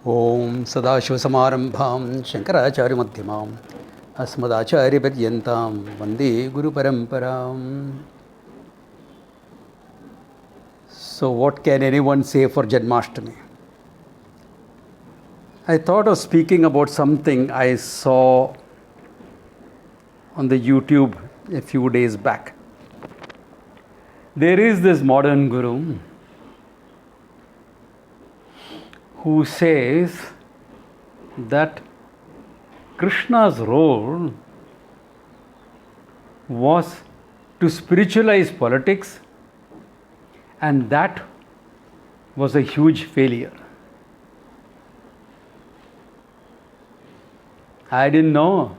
ओम सदाशिवसमारंभां शंकराचार्यमध्यमाम् अस्मदाचार्यपर्यन्तां वन्दे गुरुपरम्पराम्. So what can anyone say for Janmashtami? I thought of speaking about something I saw on the YouTube a few days back. There is this modern guru who says that Krishna's role was to spiritualize politics, and that was a huge failure. I didn't know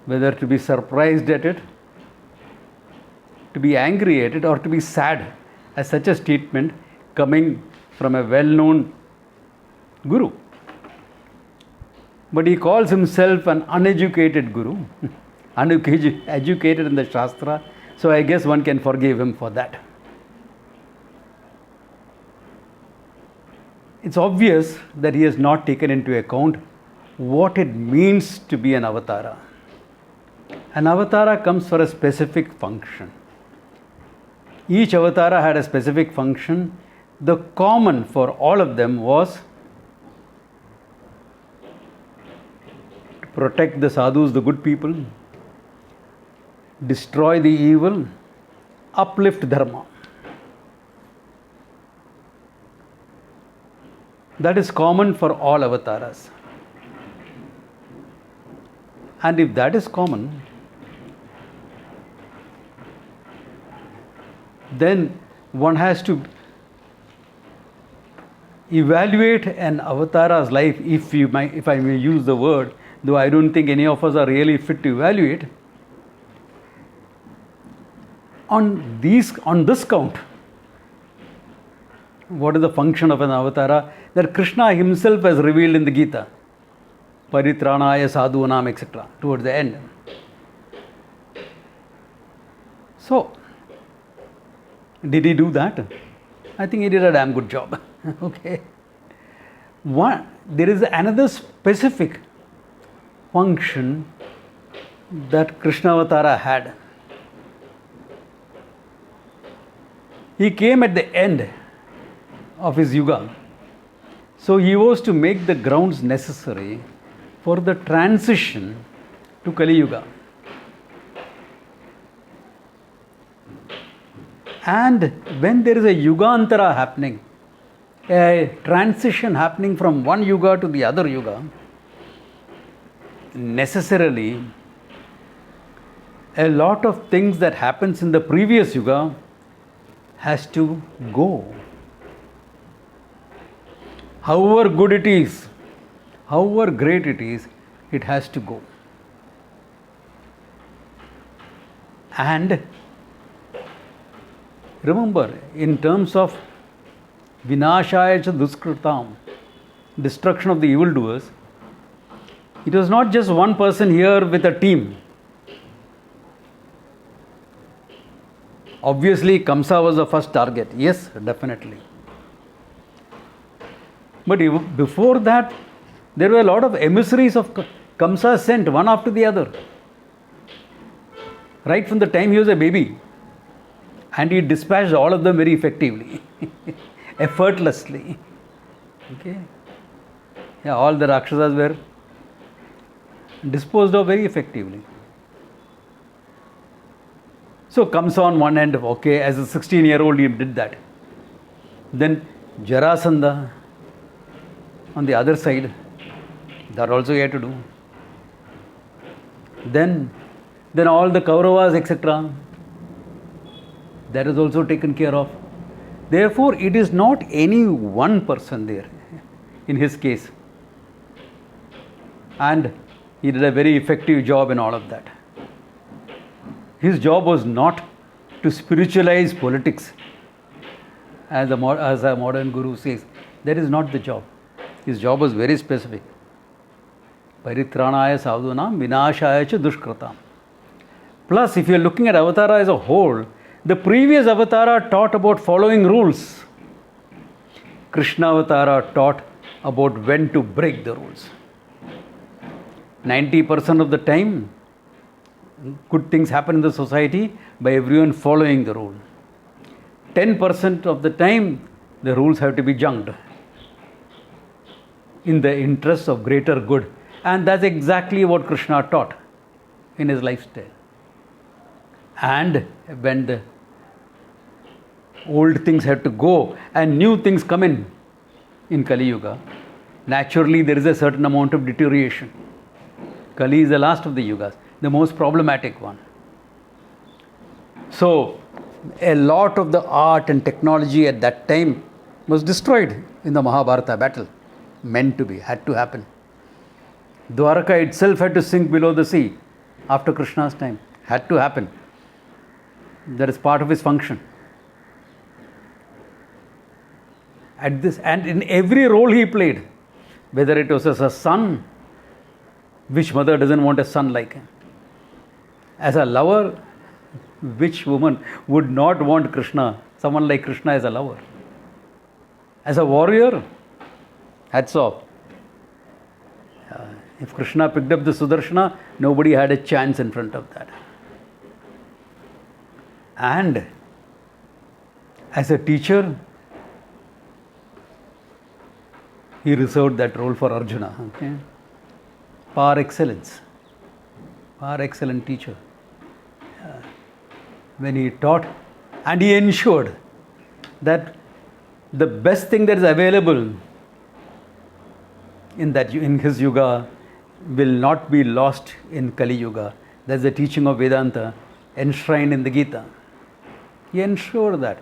whether to be surprised at it, to be angry at it, or to be sad at such a statement coming from a well-known guru. But he calls himself an uneducated guru, uneducated in the Shastra, so I guess one can forgive him for that. It's obvious that he has not taken into account what it means to be an avatara. An avatara comes for a specific function. Each avatara had a specific function. The common for all of them was to protect the sadhus, the good people, destroy the evil, uplift dharma. That is common for all avatars. And if that is common, then one has to evaluate an avatar's life, if I may use the word, though I don't think any of us are really fit to evaluate, on this count. What is the function of an avatara? That Krishna himself has revealed in the Gita. Paritranaya sadhunam, etc. towards the end. So, did he do that? I think he did a damn good job. Okay. There is another specific function that Krishna Avatara had. He came at the end of his yuga. So he was to make the grounds necessary for the transition to Kali Yuga. And when there is a Yugantara happening, a transition happening from one Yuga to the other Yuga, necessarily a lot of things that happens in the previous Yuga has to go. However good it is, however great it is, it has to go. And remember, in terms of vinashaya cha duskritam, destruction of the evildoers, it was not just one person here with a team. Obviously, Kamsa was the first target. Yes, definitely. But before that, there were a lot of emissaries of Kamsa sent one after the other. Right from the time he was a baby. And he dispatched all of them very effectively, effortlessly. Okay? Yeah, all the Rakshasas were disposed of very effectively. So Kamsa on one end, okay, as a 16-year-old he did that. Then Jarasandha on the other side, that also he had to do. Then all the Kauravas, etc., that is also taken care of. Therefore, it is not any one person there in his case. And he did a very effective job in all of that. His job was not to spiritualize politics, as a modern guru says. That is not the job. His job was very specific. Paritranaya sadhunam vinashaya cha dushkratam. Plus, if you are looking at Avatara as a whole, the previous Avatara taught about following rules. Krishna Avatara taught about when to break the rules. 90% of the time, good things happen in the society by everyone following the rule. 10% of the time, the rules have to be junked in the interest of greater good. And that's exactly what Krishna taught in his lifestyle. And when the old things have to go and new things come in Kali Yuga, naturally there is a certain amount of deterioration. Kali is the last of the yugas, the most problematic one. So, a lot of the art and technology at that time was destroyed in the Mahabharata battle. Meant to be, had to happen. Dwaraka itself had to sink below the sea after Krishna's time. Had to happen. That is part of his function. And in every role he played, whether it was as a son, which mother doesn't want a son like him? As a lover, which woman would not want Krishna, someone like Krishna as a lover? As a warrior, hats off. If Krishna picked up the Sudarshana, nobody had a chance in front of that. And as a teacher, he reserved that role for Arjuna. Okay? Par excellence. Par excellent teacher. When he taught, and he ensured that the best thing that is available in his yuga will not be lost in Kali Yuga. That's the teaching of Vedanta enshrined in the Gita. He ensured that.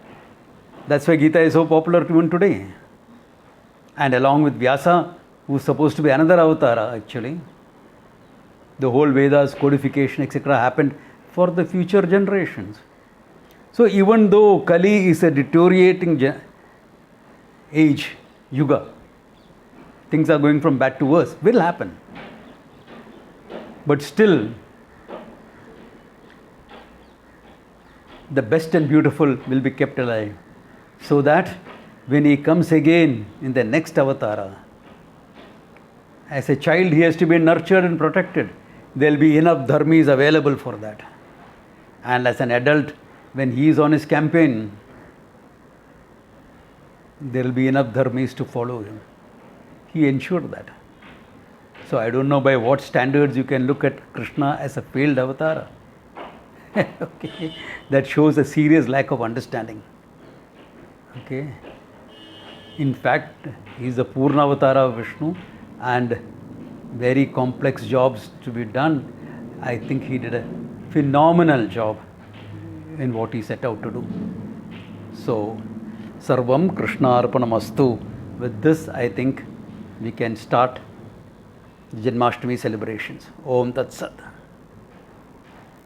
That's why Gita is so popular even today. And along with Vyasa, who is supposed to be another avatara actually, the whole Vedas, codification, etc. happened for the future generations. So even though Kali is a deteriorating age, yuga, things are going from bad to worse, will happen. But still, the best and beautiful will be kept alive, so that when he comes again in the next avatara, as a child he has to be nurtured and protected. There will be enough dharmis available for that. And as an adult, when he is on his campaign, there will be enough dharmis to follow him. He ensured that. So I don't know by what standards you can look at Krishna as a failed avatar. Okay, that shows a serious lack of understanding. Okay, in fact, he is a Purna Avatara of Vishnu, and very complex jobs to be done. I think he did a phenomenal job in what he set out to do. So, Sarvam Krishna Arpanamastu. With this, I think we can start the Janmashtami celebrations. Om Tat Sat.